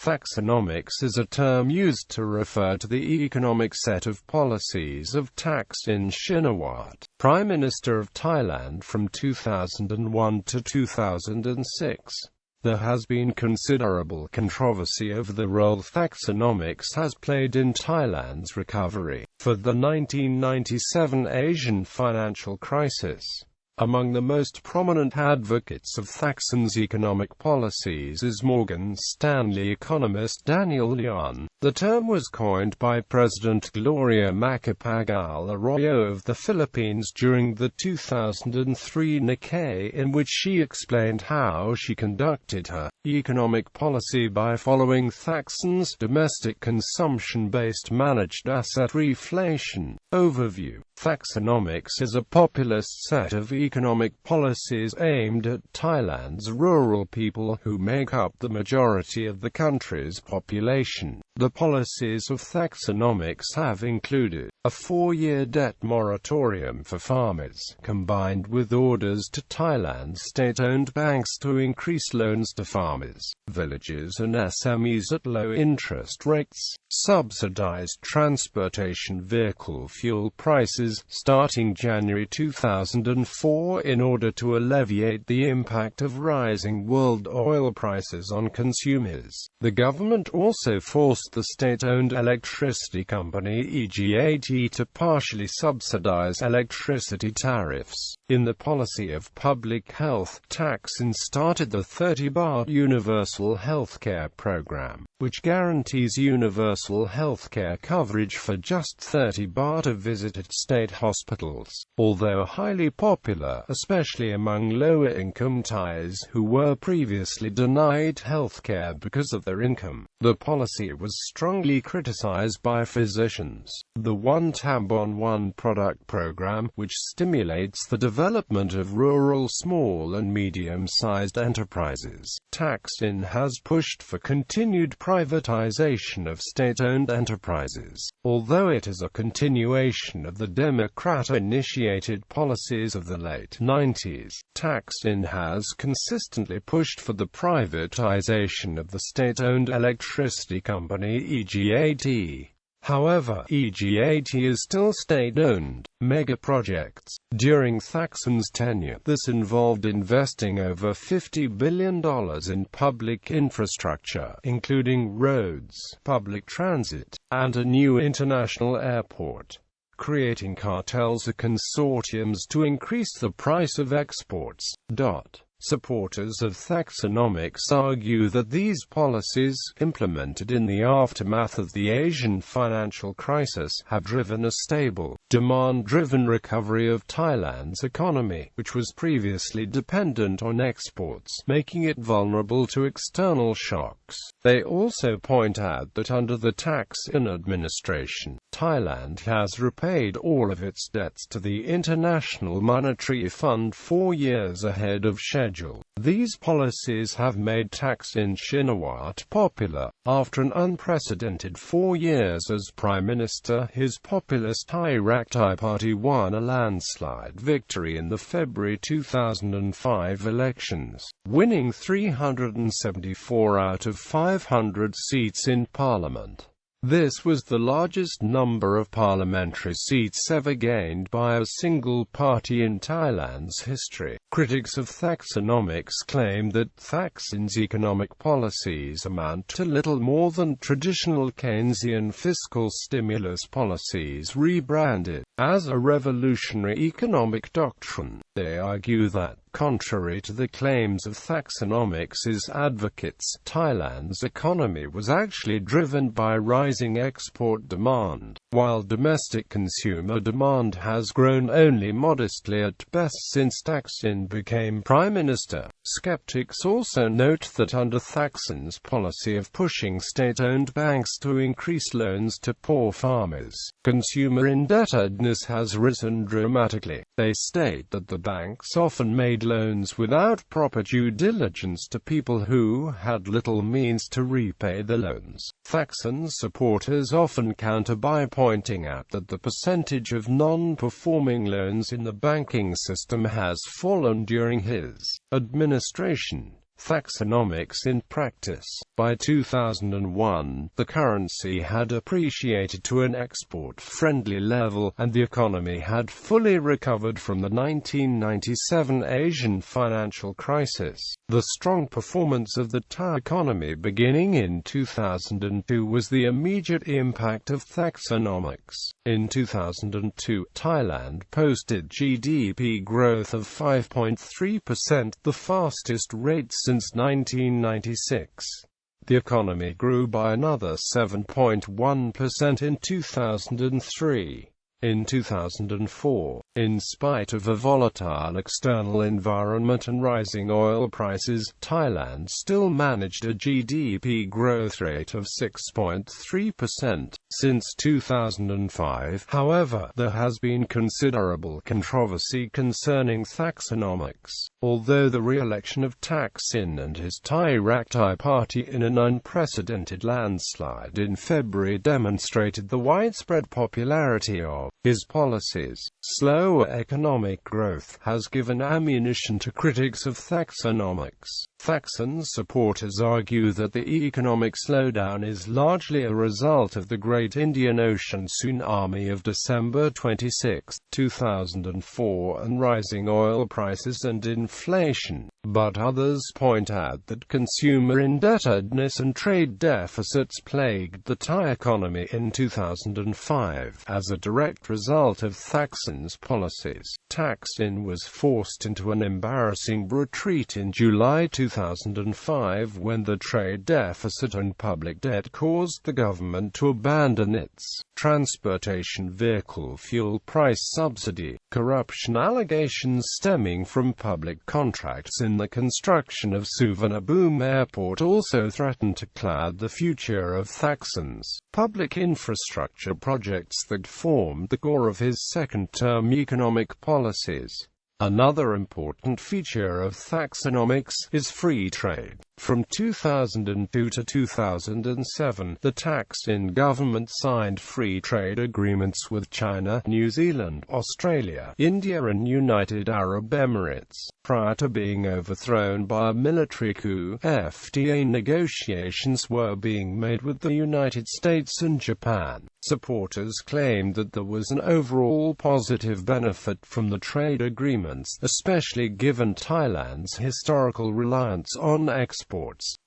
Thaksinomics is a term used to refer to the economic set of policies of Thaksin Shinawatra, Prime Minister of Thailand from 2001 to 2006. There has been considerable controversy over the role Thaksinomics has played in Thailand's recovery for the 1997 Asian financial crisis. Among the most prominent advocates of Thaksin's economic policies is Morgan Stanley economist Daniel Lian. The term was coined by President Gloria Macapagal-Arroyo of the Philippines during the 2003 Nikkei, in which she explained how she conducted her economic policy by following Thaksin's domestic consumption-based managed asset reflation. Overview. Thaksinomics is a populist set of economic policies aimed at Thailand's rural people who make up the majority of the country's population. The policies of Thaksinomics have included a 4-year debt moratorium for farmers, combined with orders to Thailand's state-owned banks to increase loans to farmers, villages and SMEs at low interest rates, subsidized transportation vehicle fuel prices starting January 2004 in order to alleviate the impact of rising world oil prices on consumers. The government also forced the state-owned electricity company EGAT to partially subsidize electricity tariffs. In the policy of public health, Thaksin started the 30-baht Universal Healthcare Program, which guarantees universal healthcare coverage for just 30 baht a visit at state hospitals. Although highly popular, especially among lower-income Thais who were previously denied healthcare because of their income, the policy was strongly criticized by physicians. The One Tab on One product program, which stimulates the development of rural small and medium-sized enterprises. Thaksin has pushed for continued privatization of state-owned enterprises. Although it is a continuation of the Democrat-initiated policies of the late 90s, Thaksin has consistently pushed for the privatization of the state-owned electricity company EGAT. However, EGAT is still state-owned. Mega projects. During Thaksin's tenure, this involved investing over $50 billion in public infrastructure, including roads, public transit, and a new international airport. Creating cartels or consortiums to increase the price of exports. Supporters of Thaksinomics argue that these policies, implemented in the aftermath of the Asian financial crisis, have driven a stable, demand-driven recovery of Thailand's economy, which was previously dependent on exports, making it vulnerable to external shocks. They also point out that under the Thaksin administration, Thailand has repaid all of its debts to the International Monetary Fund 4 years ahead of schedule. These policies have made Thaksin Shinawatra popular. After an unprecedented 4 years as Prime Minister, his populist Thai Rakthai Party won a landslide victory in the February 2005 elections, winning 374 out of 500 seats in parliament. This was the largest number of parliamentary seats ever gained by a single party in Thailand's history. Critics of Thaksinomics claim that Thaksin's economic policies amount to little more than traditional Keynesian fiscal stimulus policies rebranded as a revolutionary economic doctrine. They argue that, contrary to the claims of Thaksinomics' advocates, Thailand's economy was actually driven by rising export demand, while domestic consumer demand has grown only modestly at best since Thaksin became Prime Minister. Skeptics also note that under Thaksin's policy of pushing state-owned banks to increase loans to poor farmers, consumer indebtedness has risen dramatically. They state that the banks often made loans without proper due diligence to people who had little means to repay the loans. Thaksin supporters often counter by pointing out that the percentage of non-performing loans in the banking system has fallen during his administration. Thaksinomics in practice. By 2001, the currency had appreciated to an export-friendly level, and the economy had fully recovered from the 1997 Asian financial crisis. The strong performance of the Thai economy beginning in 2002 was the immediate impact of Thaksinomics. In 2002, Thailand posted GDP growth of 5.3%, the fastest rate since 1996. The economy grew by another 7.1% in 2003. In 2004, in spite of a volatile external environment and rising oil prices, Thailand still managed a GDP growth rate of 6.3%. Since 2005, however, there has been considerable controversy concerning Thaksinomics. Although the re-election of Thaksin and his Thai Rakthai party in an unprecedented landslide in February demonstrated the widespread popularity of his policies, slower economic growth has given ammunition to critics of Thaksinomics. Thaksin's supporters argue that the economic slowdown is largely a result of the Great Indian Ocean Tsunami of December 26, 2004 and rising oil prices and inflation. But others point out that consumer indebtedness and trade deficits plagued the Thai economy in 2005. As a direct result of Thaksin's policies, Thaksin was forced into an embarrassing retreat in July 2005 when the trade deficit and public debt caused the government to abandon its transportation vehicle fuel price subsidy. Corruption allegations stemming from public contracts in the construction of Suvarnabhumi Airport also threatened to cloud the future of Thaksin's public infrastructure projects that formed the core of his second-term economic policies. Another important feature of Thaksinomics is free trade. From 2002 to 2007, the Thaksin government signed free trade agreements with China, New Zealand, Australia, India and United Arab Emirates. Prior to being overthrown by a military coup, FTA negotiations were being made with the United States and Japan. Supporters claimed that there was an overall positive benefit from the trade agreements, especially given Thailand's historical reliance on exports.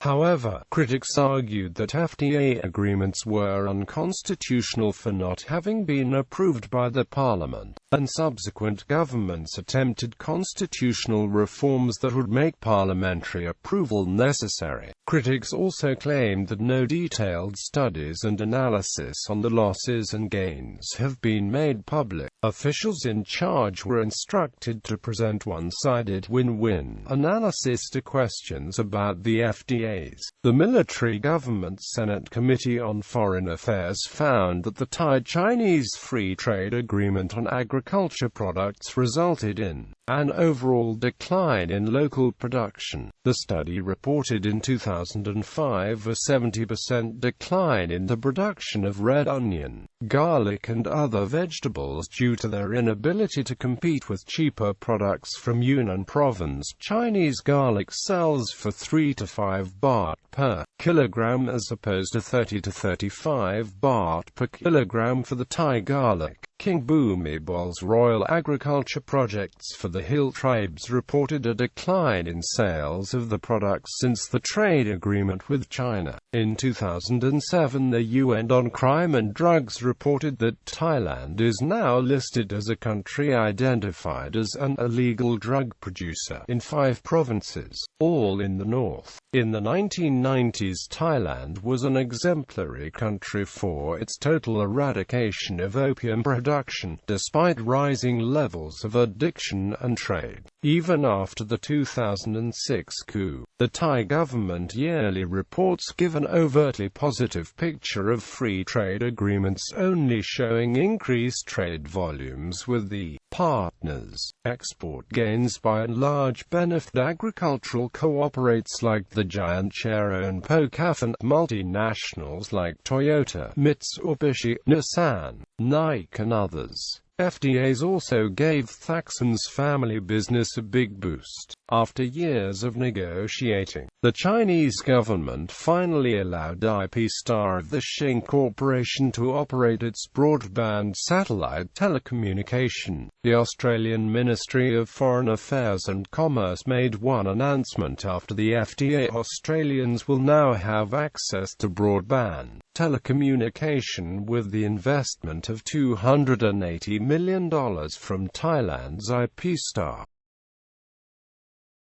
However, critics argued that FTA agreements were unconstitutional for not having been approved by the parliament, and subsequent governments attempted constitutional reforms that would make parliamentary approval necessary. Critics also claimed that no detailed studies and analysis on the losses and gains have been made public. Officials in charge were instructed to present one-sided win-win analysis to questions about the FTAs. The military government Senate Committee on Foreign Affairs found that the Thai-Chinese free trade agreement on agriculture products resulted in an overall decline in local production. The study reported in 2005 a 70% decline in the production of red onion, garlic and other vegetables due to their inability to compete with cheaper products from Yunnan province. Chinese garlic sells for 3 to 5 baht per kilogram as opposed to 30 to 35 baht per kilogram for the Thai garlic. King Bhumibol's Royal Agriculture Projects for the Hill Tribes reported a decline in sales of the products since the trade agreement with China. In 2007, the UN on Crime and Drugs reported that Thailand is now listed as a country identified as an illegal drug producer in 5 provinces, all in the north. In the 1990s, Thailand was an exemplary country for its total eradication of opium production, despite rising levels of addiction and trade. Even after the 2006 coup, the Thai government yearly reports give an overtly positive picture of free trade agreements only showing increased trade volumes with the partners. Export gains by and large benefit agricultural cooperates like the giant Chevron-Pokaf and multinationals like Toyota, Mitsubishi, Nissan, Nike and others. FTAs also gave Thaksin's family business a big boost. After years of negotiating, the Chinese government finally allowed IP Star of the Xing Corporation to operate its broadband satellite telecommunication. The Australian Ministry of Foreign Affairs and Commerce made one announcement after the FTA. Australians will now have access to broadband telecommunication with the investment of $280 million from Thailand's IP Star.